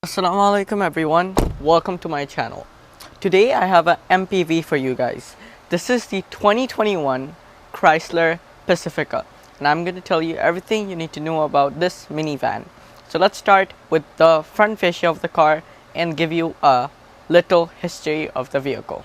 Assalamu alaikum everyone, welcome to my channel. Today I have a MPV for you guys. This is the 2021 Chrysler Pacifica and I'm going to tell you everything you need to know about this minivan. So let's start with the front fascia of the car and give you a little history of the vehicle.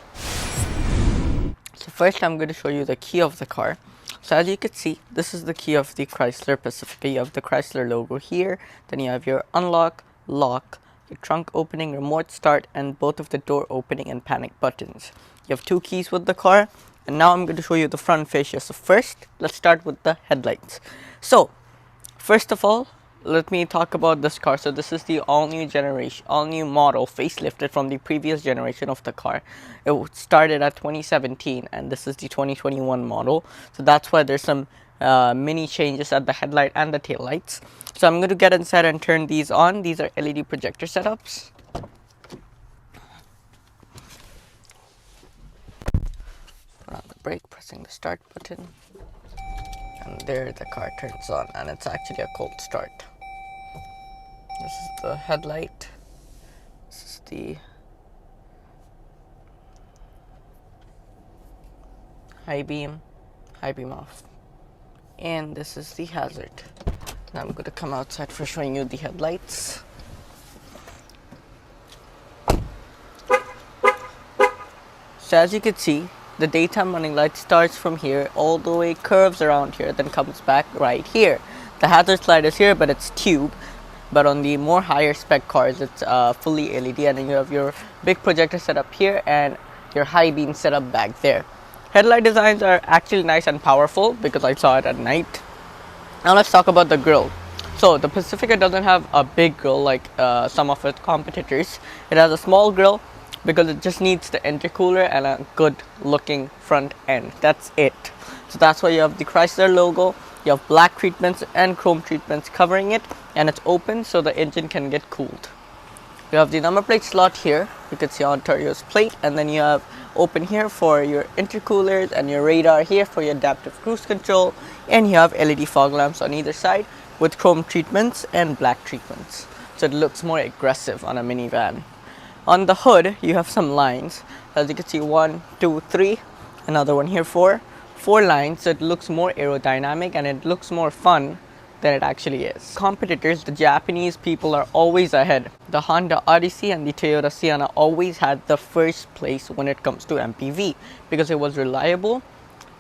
So first I'm going to show you the key of the car. So as you can see, this is the key of the Chrysler Pacifica. You have the Chrysler logo here, then you have your unlock, lock, your trunk opening, remote start, and both of the door opening and panic buttons. You have two keys with the car, and now I'm going to show you the front fascia. So first, let's start with the headlights. So first of all, let me talk about this car. So this is the all new model, facelifted from the previous generation of the car. It started at 2017 and this is the 2021 model. So that's why there's some mini changes at the headlight and the tail lights. So I'm going to get inside and turn these on. These are LED projector setups. Put on the brake, pressing the start button. And there the car turns on, and it's actually a cold start. This is the headlight. This is the high beam off. And this is the hazard. Now I'm going to come outside for showing you the headlights. So as you can see, the daytime running light starts from here all the way, curves around here, then comes back right here. The hazard light is here, but it's tube. But on the more higher spec cars, it's fully LED, and then you have your big projector set up here and your high beam set up back there. Headlight designs are actually nice and powerful because I saw it at night. Now let's talk about the grille. So the Pacifica doesn't have a big grille like some of its competitors. It has a small grille because it just needs the intercooler and a good looking front end. That's it. So that's why you have the Chrysler logo. You have black treatments and chrome treatments covering it, and it's open so the engine can get cooled. You have the number plate slot here. You can see Ontario's plate, and then you have open here for your intercoolers and your radar here for your adaptive cruise control, and you have LED fog lamps on either side with chrome treatments and black treatments. So it looks more aggressive on a minivan. On the hood, you have some lines. As you can see, 1, 2, 3, another one here, 4 lines. So it looks more aerodynamic and it looks more fun than it actually is. Competitors, the Japanese people, are always ahead. The Honda Odyssey and the Toyota Sienna always had the first place when it comes to MPV because it was reliable.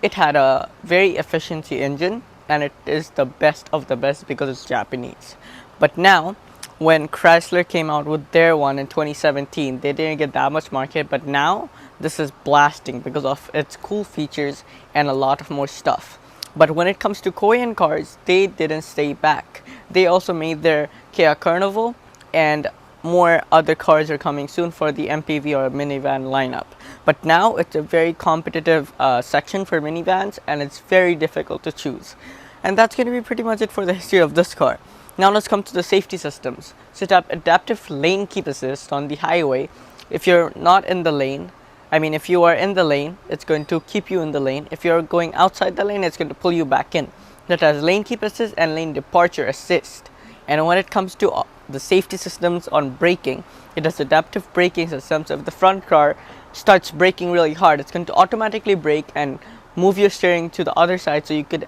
It had a very efficiency engine, and it is the best of the best because it's Japanese. But now, when Chrysler came out with their one in 2017, they didn't get that much market, but now this is blasting because of its cool features and a lot of more stuff. But when it comes to Korean cars, they didn't stay back. They also made their Kia Carnival, and more other cars are coming soon for the MPV or minivan lineup. But now it's a very competitive section for minivans, and it's very difficult to choose. And that's going to be pretty much it for the history of this car. Now let's come to the safety systems. So you have adaptive lane keep assist on the highway. If you're not in the lane, if you are in the lane, it's going to keep you in the lane. If you're going outside the lane, it's going to pull you back in. That has lane keep assist and lane departure assist. And when it comes to the safety systems on braking, it has adaptive braking systems. If the front car starts braking really hard, it's going to automatically brake and move your steering to the other side so you could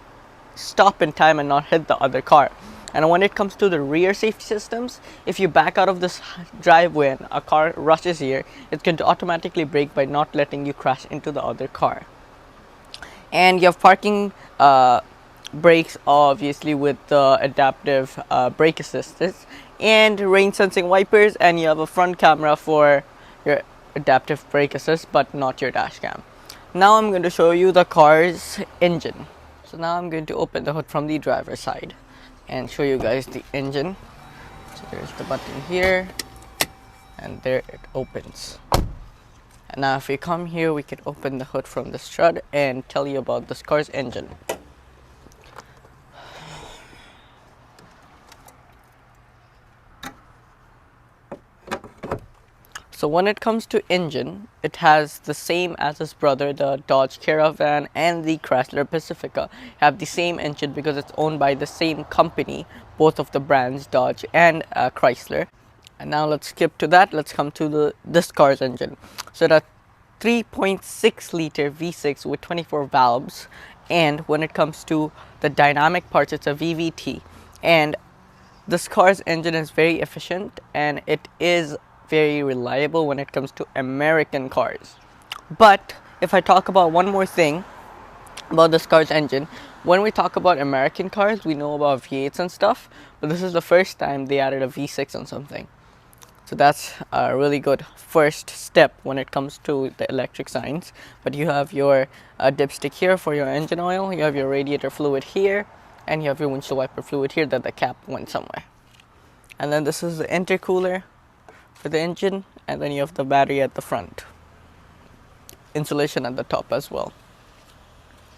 stop in time and not hit the other car. And when it comes to the rear safety systems, if you back out of this driveway and a car rushes here, it's going to automatically brake by not letting you crash into the other car. And you have parking brakes, obviously, with the adaptive brake assistance, and rain sensing wipers, and you have a front camera for your adaptive brake assist, but not your dash cam. Now I'm going to show you the car's engine. So now I'm going to open the hood from the driver's side and show you guys the engine. So there's the button here, and there it opens. And now if we come here, we can open the hood from the strut and tell you about this car's engine. So when it comes to engine, it has the same as its brother, the Dodge Caravan and the Chrysler Pacifica have the same engine because it's owned by the same company, both of the brands, Dodge and Chrysler. And now let's skip to that. Let's come to this car's engine. So the 3.6 liter V6 with 24 valves, and when it comes to the dynamic parts, it's a VVT. And this car's engine is very efficient and it is very reliable when it comes to American cars. But if I talk about one more thing about this car's engine, when we talk about American cars, we know about V8s and stuff, but this is the first time they added a V6 on something. So that's a really good first step when it comes to the electric signs. But you have your dipstick here for your engine oil, you have your radiator fluid here, and you have your windshield wiper fluid here that the cap went somewhere. And then this is the intercooler for the engine, and then you have the battery at the front. Insulation at the top as well.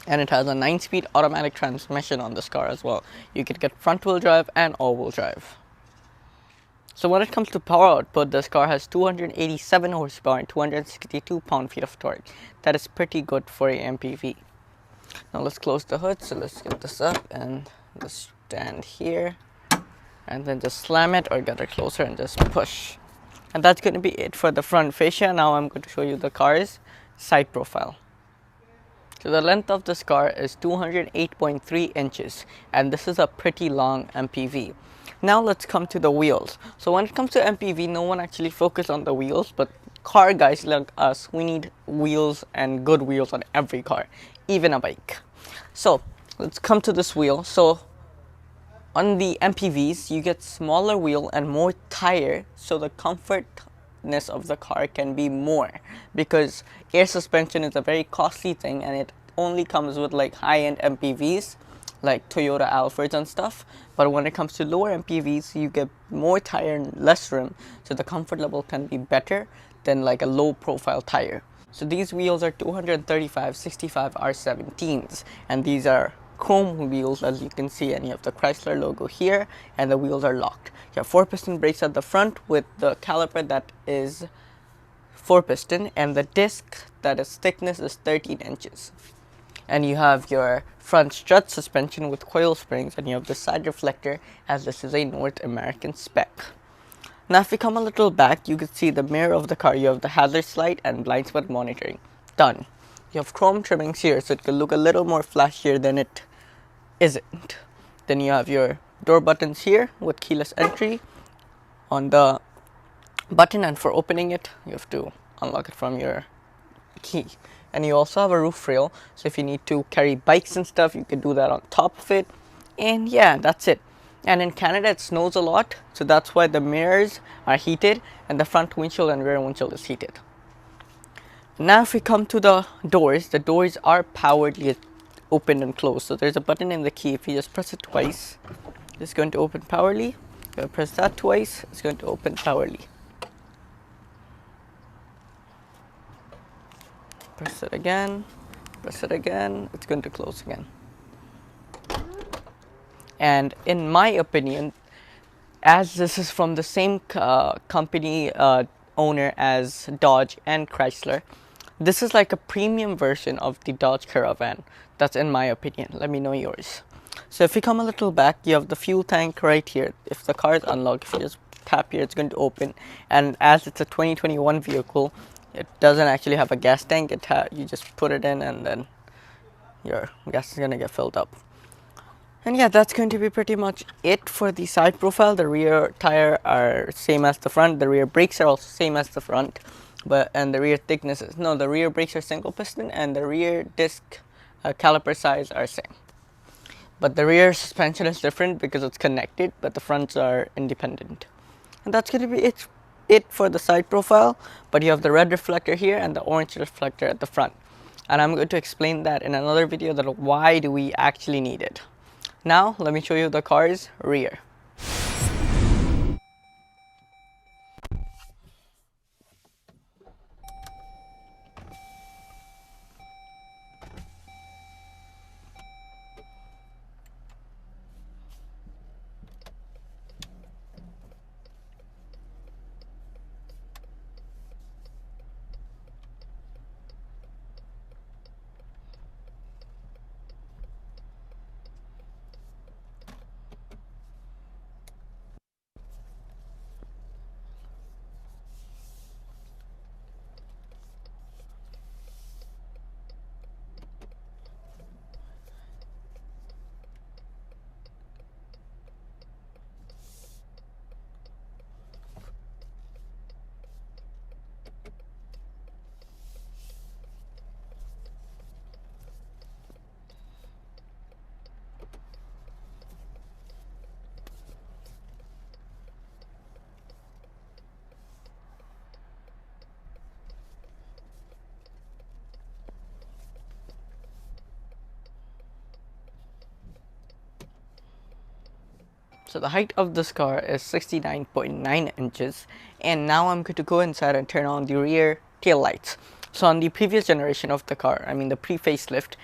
And it has a 9-speed automatic transmission on this car as well. You can get front wheel drive and all wheel drive. So when it comes to power output, this car has 287 horsepower and 262 pound-feet of torque. That is pretty good for a MPV. Now let's close the hood. So let's get this up and just stand here. And then just slam it or get it closer and just push. And that's going to be it for the front fascia. Now I'm going to show you the car's side profile. So the length of this car is 208.3 inches, and this is a pretty long MPV. Now let's come to the wheels. So when it comes to MPV, no one actually focuses on the wheels, but car guys like us, we need wheels and good wheels on every car, even a bike. So let's come to this wheel. So on the MPVs, you get smaller wheel and more tire, so the comfortness of the car can be more, because air suspension is a very costly thing and it only comes with like high-end MPVs like Toyota Alphas and stuff. But when it comes to lower MPVs, you get more tire and less rim, so the comfort level can be better than like a low profile tire. So these wheels are 235/65 R17s, and these are chrome wheels, as you can see, and you have the Chrysler logo here, and the wheels are locked. You have 4-piston brakes at the front with the caliper that is 4-piston, and the disc that is thickness is 13 inches. And you have your front strut suspension with coil springs, and you have the side reflector, as this is a North American spec. Now if we come a little back, you can see the mirror of the car. You have the hazard light and blind spot monitoring. Done. You have chrome trimmings here, so it can look a little more flashier than it isn't. Then you have your door buttons here with keyless entry on the button, and for opening it, you have to unlock it from your key. And you also have a roof rail, so if you need to carry bikes and stuff, you can do that on top of it. And yeah, that's it. And in Canada it snows a lot, so that's why the mirrors are heated and the front windshield and rear windshield is heated. Now if we come to the doors are powered, open and close. So there's a button in the key. If you just press it twice, it's going to open powerly. If you press that twice, it's going to open powerly. Press it again, it's going to close again. And in my opinion, as this is from the same company owner as Dodge and Chrysler, this is like a premium version of the Dodge Caravan. That's in my opinion. Let me know yours. So if you come a little back, you have the fuel tank right here. If the car is unlocked, if you just tap here, it's going to open. And as it's a 2021 vehicle, it doesn't actually have a gas tank. You just put it in and then your gas is going to get filled up. And yeah, that's going to be pretty much it for the side profile. The rear tire are same as the front. The rear brakes are also same as the front, and the rear thicknesses. No, the rear brakes are single piston and the rear disc caliper size are same. But the rear suspension is different because it's connected, but the fronts are independent. And that's going to be it for the side profile. But you have the red reflector here and the orange reflector at the front. And I'm going to explain that in another video, that why do we actually need it. Now let me show you the car's rear. So the height of this car is 69.9 inches, and now I'm going to go inside and turn on the rear tail lights. So on the previous generation of the car, I mean the pre-facelift,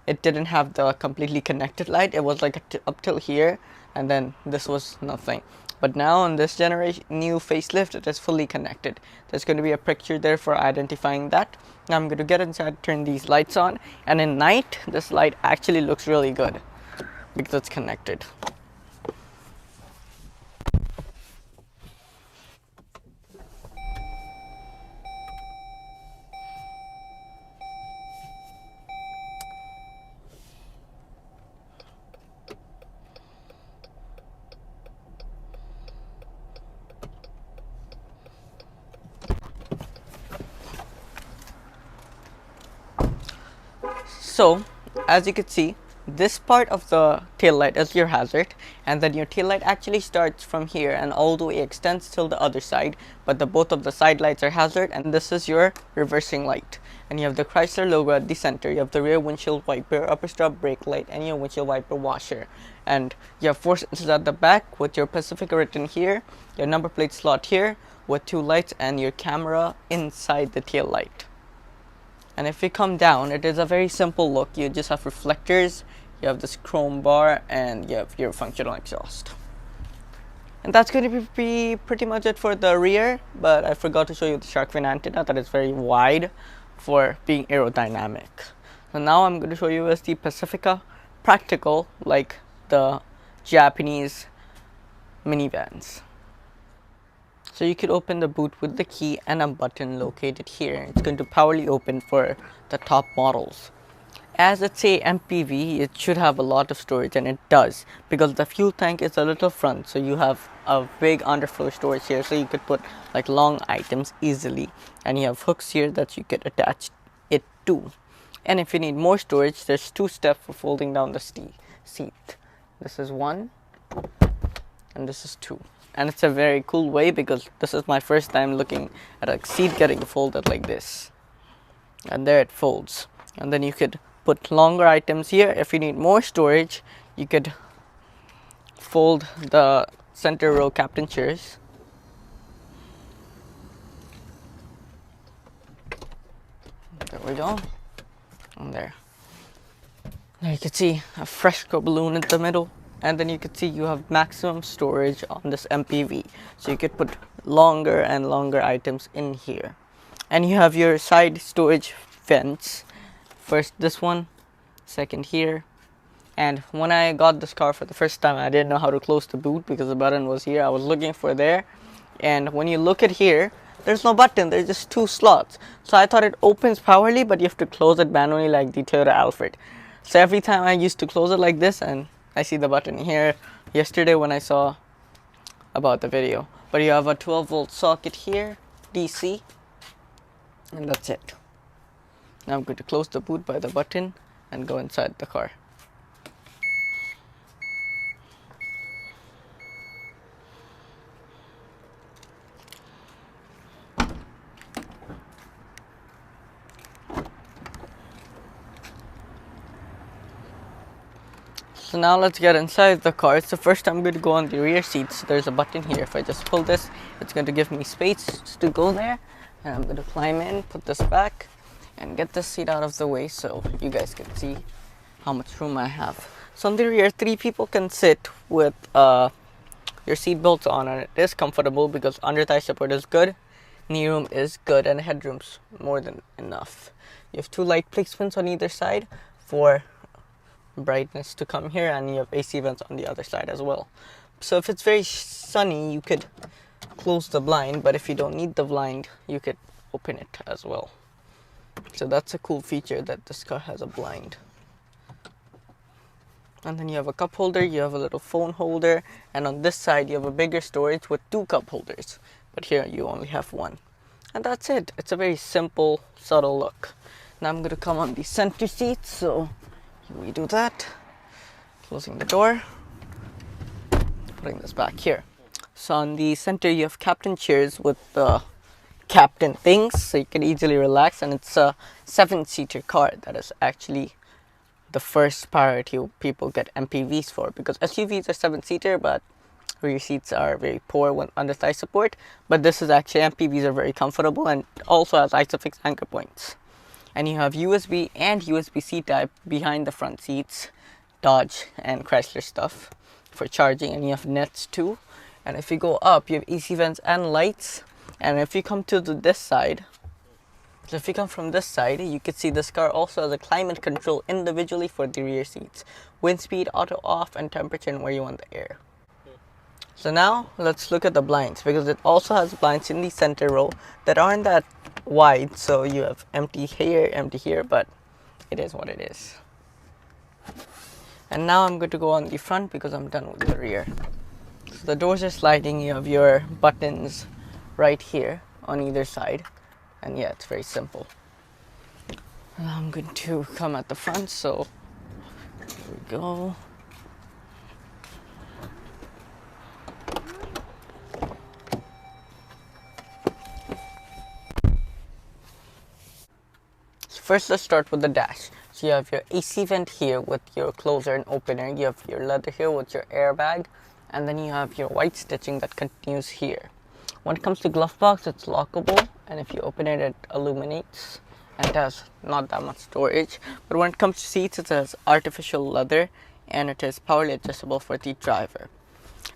it didn't have the completely connected light. It was like up till here, and then this was nothing. But now on this generation, new facelift, it is fully connected. There's going to be a picture there for identifying that. Now I'm going to get inside, turn these lights on, and in night, this light actually looks really good because it's connected. So, as you can see, this part of the tail light is your hazard, and then your tail light actually starts from here and all the way extends till the other side, but both of the side lights are hazard, and this is your reversing light. And you have the Chrysler logo at the center, you have the rear windshield wiper, upper stop brake light, and your windshield wiper washer. And you have 4 sensors at the back with your Pacifica written here, your number plate slot here with 2 lights, and your camera inside the tail light. And if we come down, it is a very simple look. You just have reflectors, you have this chrome bar, and you have your functional exhaust. And that's going to be pretty much it for the rear, but I forgot to show you the shark fin antenna that is very wide for being aerodynamic. So now I'm going to show you is the Pacifica practical, like the Japanese minivans. So you could open the boot with the key and a button located here. It's going to powerly open for the top models. As it's a MPV, it should have a lot of storage, and it does, because the fuel tank is a little front, so you have a big underfloor storage here, so you could put like long items easily, and you have hooks here that you could attach it to. And if you need more storage, there's 2 steps for folding down the seat. This is 1 and this is 2. And it's a very cool way, because this is my first time looking at a seat getting folded like this. And there it folds. And then you could put longer items here. If you need more storage, you could fold the center row captain chairs. There we go. And there. Now you can see a fresco balloon in the middle. And then you can see you have maximum storage on this MPV, so you could put longer and longer items in here. And you have your side storage vents, first this one, second here. And when I got this car for the first time, I didn't know how to close the boot because the button was here. I was looking for there, and when you look at here, there's no button, there's just 2 slots. So I thought it opens powerfully, but you have to close it manually like the Toyota Alphard. So every time I used to close it like this, and I see the button here yesterday when I saw about the video. But you have a 12-volt socket here, DC, and that's it. Now I'm going to close the boot by the button and go inside the car. So now let's get inside the car. So first I'm going to go on the rear seat. So there's a button here. If I just pull this, it's going to give me space to go there. And I'm going to climb in, put this back, and get this seat out of the way so you guys can see how much room I have. So on the rear, 3 people can sit with your seat belts on, and it is comfortable because under thigh support is good, knee room is good, and headroom's more than enough. You have 2 light placements on either side for brightness to come here, and you have AC vents on the other side as well. So if it's very sunny, you could close the blind, but if you don't need the blind, you could open it as well. So that's a cool feature, that this car has a blind. And then you have a cup holder, you have a little phone holder, and on this side you have a bigger storage with 2 cup holders, but here you only have 1. And that's it. It's a very simple, subtle look. Now I'm going to come on the center seat, so we do that, closing the door, putting this back here. So on the center you have captain chairs with the captain things, so you can easily relax, and it's a 7-seater car. That is actually the first priority people get MPVs for, because SUVs are 7-seater, but rear seats are very poor when under thigh support, but this is actually, MPVs are very comfortable and also has ISOFIX anchor points. And you have USB and USB-C type behind the front seats, Dodge and Chrysler stuff for charging, and you have nets too. And if you go up, you have AC vents and lights. And if you come to this side, so if you come from this side, you can see this car also has a climate control individually for the rear seats. Wind speed, auto off, and temperature, and where you want the air. So now let's look at the blinds, because it also has blinds in the center row that aren't that wide. So you have empty here, but it is what it is. And now I'm going to go on the front because I'm done with the rear. So the doors are sliding. You have your buttons right here on either side. And yeah, it's very simple. Now I'm going to come at the front, so here we go. So first let's start with the dash. So you have your AC vent here with your closer and opener. You have your leather here with your airbag. And then you have your white stitching that continues here. When it comes to glove box, it's lockable, and if you open it, it illuminates and it has not that much storage. But when it comes to seats, it has artificial leather and it is powerly adjustable for the driver.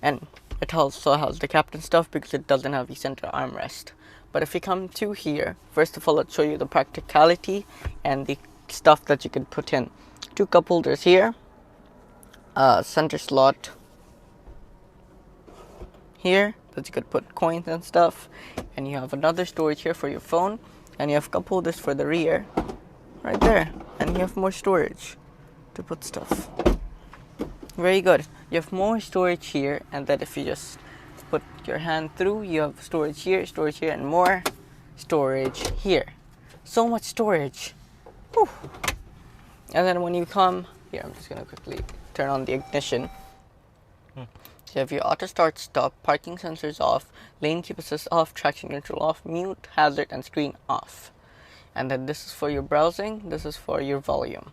And it also has the captain stuff because it doesn't have the center armrest. But if you come to here, first of all, let's show you the practicality and the stuff that you can put in. 2 cup holders here, center slot here that you could put coins and stuff, and you have another storage here for your phone, and you have cup holders for the rear right there, and you have more storage to put stuff. Very good. You have more storage here, and then if you just put your hand through, you have storage here, and more storage here. So much storage. Whew. And then when you come here, I'm just gonna quickly turn on the ignition. So you have your auto start stop, parking sensors off, lane keep assist off, traction control off, mute, hazard, and screen off. And then this is for your browsing, this is for your volume.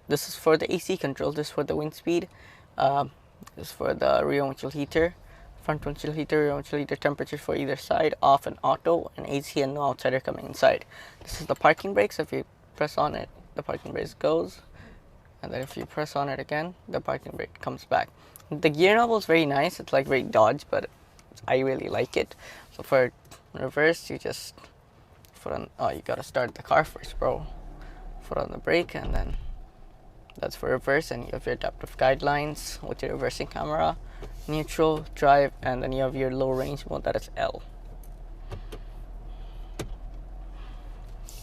This is for the AC control, this is for the wind speed, this is for the rear windshield heater, front windshield heater, rear windshield heater, temperature for either side, off and auto, and AC and no outsider coming inside. This is the parking brakes. If you press on it, the parking brake goes. And then if you press on it again, the parking brake comes back. The gear knob is very nice. It's like very Dodge, but I really like it. So for reverse, you just put on, oh, you gotta start the car first, bro. Put on the brake, and then that's for reverse. And you have your adaptive guidelines with your reversing camera, neutral, drive, and then you have your low range mode, that is L.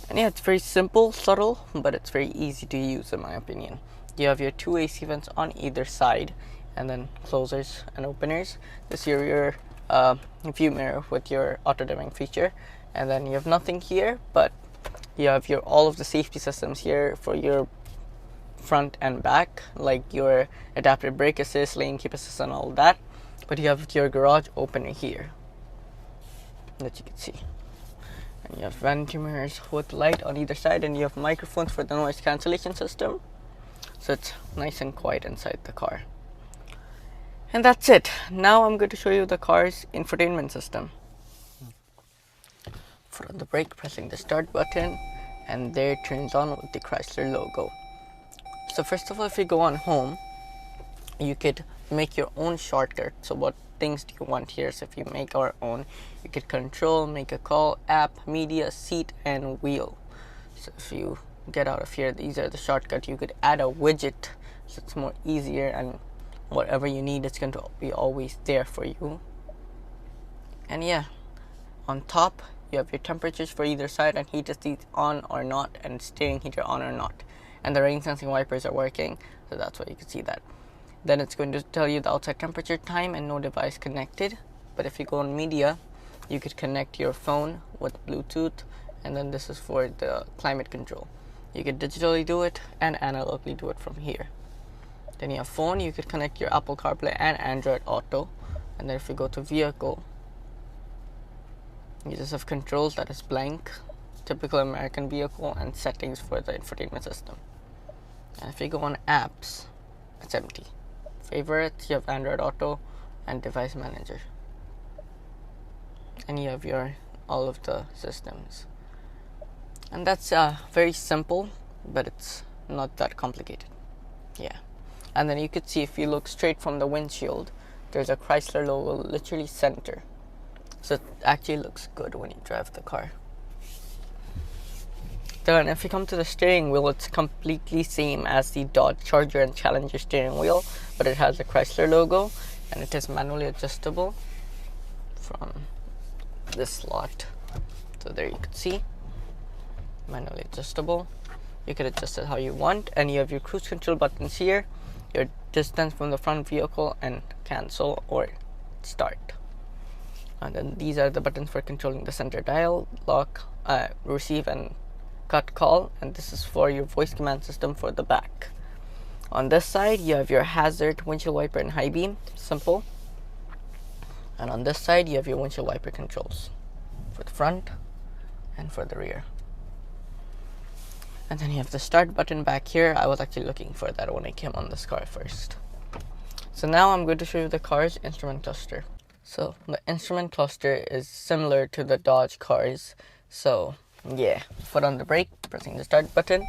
And yeah, it's very simple, subtle, but it's very easy to use in my opinion. You have your 2 AC vents on either side, and then closers and openers. This is your view mirror with your auto dimming feature, and then you have nothing here, but you have your all of the safety systems here for your front and back, like your adaptive brake assist, lane keep assist, and all that. But you have your garage opener here that you can see, and you have vanity mirrors with light on either side, and you have microphones for the noise cancellation system, so it's nice and quiet inside the car. And that's it. Now I'm going to show you the car's infotainment system. Foot on the brake, pressing the start button, and there it turns on with the Chrysler logo. So first of all, if you go on home, you could make your own shortcut. So what things do you want here? So if you make our own, you could control, make a call, app, media, seat, and wheel. So if you get out of here, these are the shortcuts. You could add a widget, so it's more easier, and whatever you need, it's going to be always there for you. And yeah, on top you have your temperatures for either side, and heater seats on or not, and steering heater on or not, and the rain sensing wipers are working, so that's why you can see that. Then it's going to tell you the outside temperature, time, and no device connected. But if you go on media, you could connect your phone with Bluetooth, and then this is for the climate control. You could digitally do it and analogically do it from here. Then you have phone, you could connect your Apple CarPlay and Android Auto. And then if you go to vehicle, you just have controls, that is blank, typical American vehicle, and settings for the infotainment system. And if you go on apps, it's empty. Favorites, you have Android Auto, and device manager, and you have your all of the systems. And that's very simple, but it's not that complicated. Yeah. And then you could see, if you look straight from the windshield, there's a Chrysler logo literally center. So it actually looks good when you drive the car. Then if you come to the steering wheel, it's completely same as the Dodge Charger and Challenger steering wheel, but it has the Chrysler logo, and it is manually adjustable from this slot. So there you can see, manually adjustable. You can adjust it how you want, and you have your cruise control buttons here, your distance from the front vehicle, and cancel or start. And then these are the buttons for controlling the center dial, lock, receive and cut call, and this is for your voice command system for the back. On this side, you have your hazard, windshield wiper, and high beam, simple. And on this side, you have your windshield wiper controls for the front and for the rear. And then you have the start button back here. I was actually looking for that when I came on this car first. So now I'm going to show you the car's instrument cluster. So the instrument cluster is similar to the Dodge cars. So yeah, foot on the brake, pressing the start button,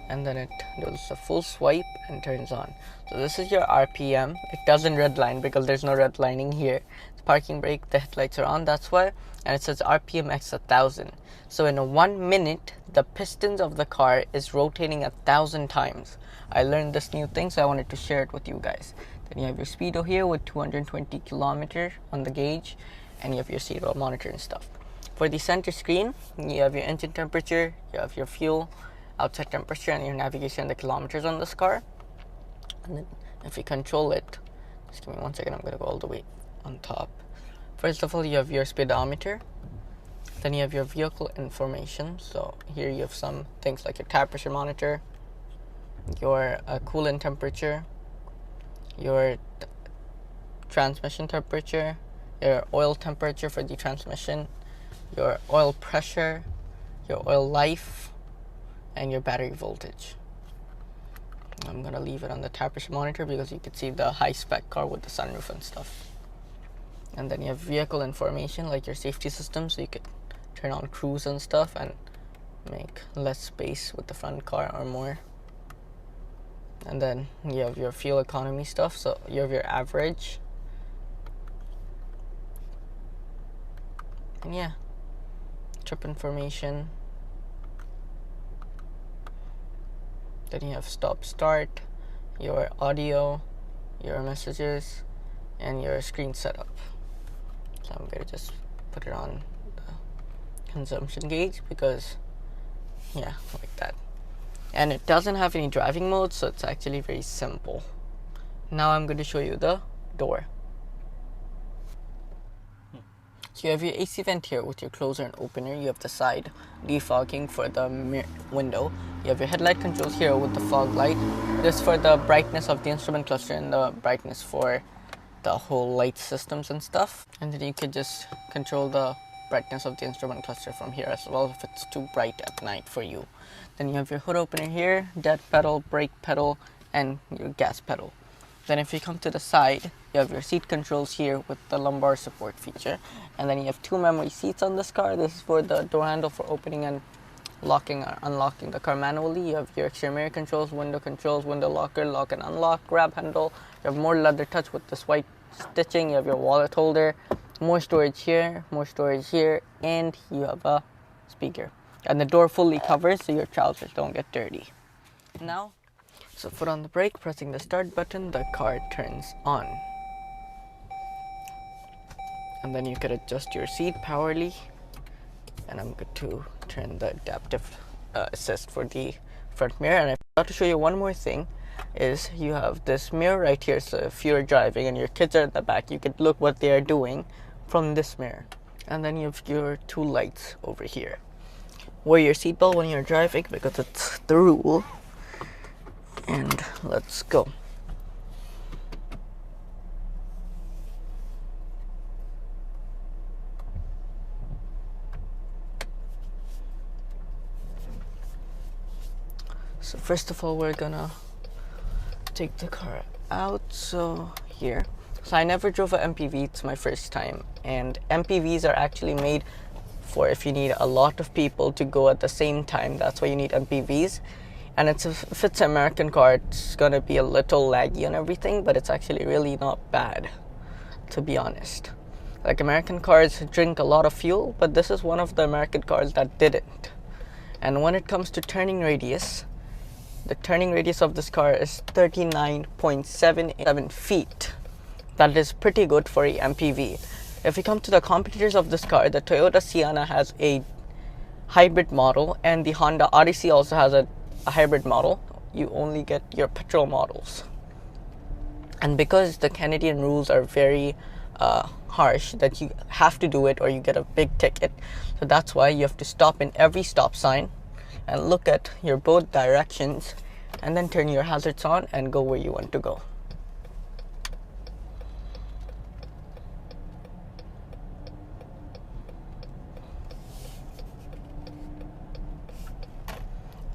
and then it does a full swipe and turns on. So this is your RPM. It doesn't redline because there's no redlining here. The parking brake, the headlights are on, that's why. And it says RPM X 1000. So in 1 minute, the pistons of the car is rotating 1,000 times. I learned this new thing, so I wanted to share it with you guys. Then you have your speedo here with 220 kilometers on the gauge, and you have your seatbelt monitor and stuff. For the center screen, you have your engine temperature, you have your fuel, outside temperature, and your navigation and the kilometers on this car. And then if you control it, just give me 1 second, I'm going to go all the way on top. First of all, you have your speedometer. Then you have your vehicle information. So here you have some things like your tire pressure monitor, your coolant temperature, your transmission temperature, your oil temperature for the transmission, your oil pressure, your oil life, and your battery voltage. I'm gonna leave it on the tire pressure monitor because you can see the high spec car with the sunroof and stuff. And then you have vehicle information like your safety system, so you could turn on cruise and stuff and make less space with the front car or more. And then you have your fuel economy stuff, so you have your average. And yeah, trip information. Then you have stop start, your audio, your messages, and your screen setup. So I'm gonna just put it on the consumption gauge because yeah, like that. And it doesn't have any driving mode, so it's actually very simple. Now I'm going to show you the door. So you have your AC vent here with your closer and opener. You have the side defogging for the window. You have your headlight controls here with the fog light. This for the brightness of the instrument cluster and the brightness for the whole light systems and stuff. And then you could just control the brightness of the instrument cluster from here as well if it's too bright at night for you. Then you have your hood opener here, dead pedal, brake pedal, and your gas pedal. Then if you come to the side, you have your seat controls here with the lumbar support feature. And then you have 2 memory seats on this car. This is for the door handle for opening and locking or unlocking the car manually. You have your exterior mirror controls, window locker, lock and unlock, grab handle. You have more leather touch with this white stitching. You have your wallet holder, more storage here, and you have a speaker. And the door fully covers so your trousers don't get dirty. Now, so foot on the brake, pressing the start button, the car turns on. And then you can adjust your seat powerly. And I'm going to turn the adaptive assist for the front mirror. And I forgot to show you one more thing, is you have this mirror right here. So if you're driving and your kids are in the back, you could look what they are doing from this mirror. And then you have your 2 lights over here. Wear your seatbelt when you're driving because it's the rule. And let's go. So first of all, we're gonna take the car out. So here, So I never drove a MPV, it's my first time. And MPVs are actually made for if you need a lot of people to go at the same time. That's why you need MPVs. And if it's an American car, it's gonna be a little laggy and everything, but it's actually really not bad, to be honest. Like, American cars drink a lot of fuel, but this is one of the American cars that didn't. And when it comes to turning radius, the turning radius of this car is 39.77 feet. That is pretty good for a MPV. If we come to the competitors of this car, the Toyota Sienna has a hybrid model, and the Honda Odyssey also has a hybrid model. You only get your petrol models. And because the Canadian rules are very harsh, that you have to do it or you get a big ticket, so that's why you have to stop in every stop sign and look at your both directions and then turn your hazards on and go where you want to go.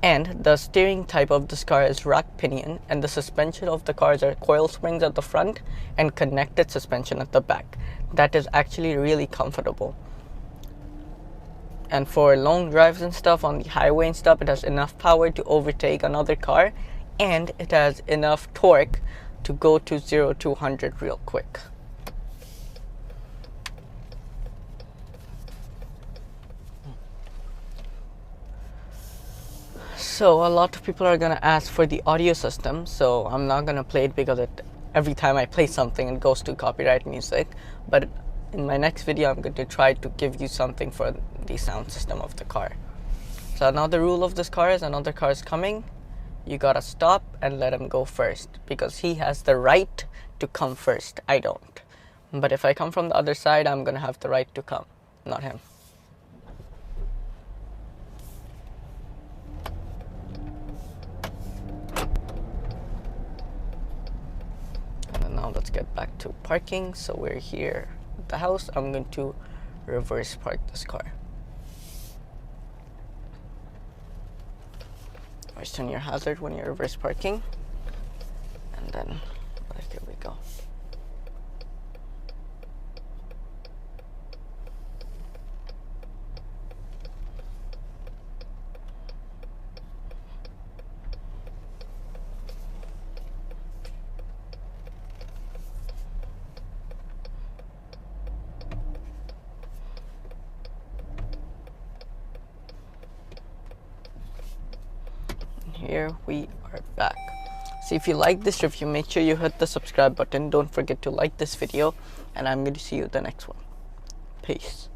And the steering type of this car is rack pinion, and the suspension of the cars are coil springs at the front and connected suspension at the back. That is actually really comfortable. And for long drives and stuff on the highway and stuff, it has enough power to overtake another car, and it has enough torque to go to 0 to 100 real quick. So a lot of people are gonna ask for the audio system, so I'm not gonna play it because every time I play something it goes to copyright music. But in my next video I'm going to try to give you something for the sound system of the car. So another rule of this car is, another car is coming, you gotta stop and let him go first, because he has the right to come first. I don't. But if I come from the other side, I'm gonna have the right to come, not him. Now let's get back to parking. So we're here at the house. I'm going to reverse park this car. Always turn your hazard when you're reverse parking, and then here we go. Here we are back. So if you like this review, make sure you hit the subscribe button. Don't forget to like this video, and I'm going to see you in the next one. Peace.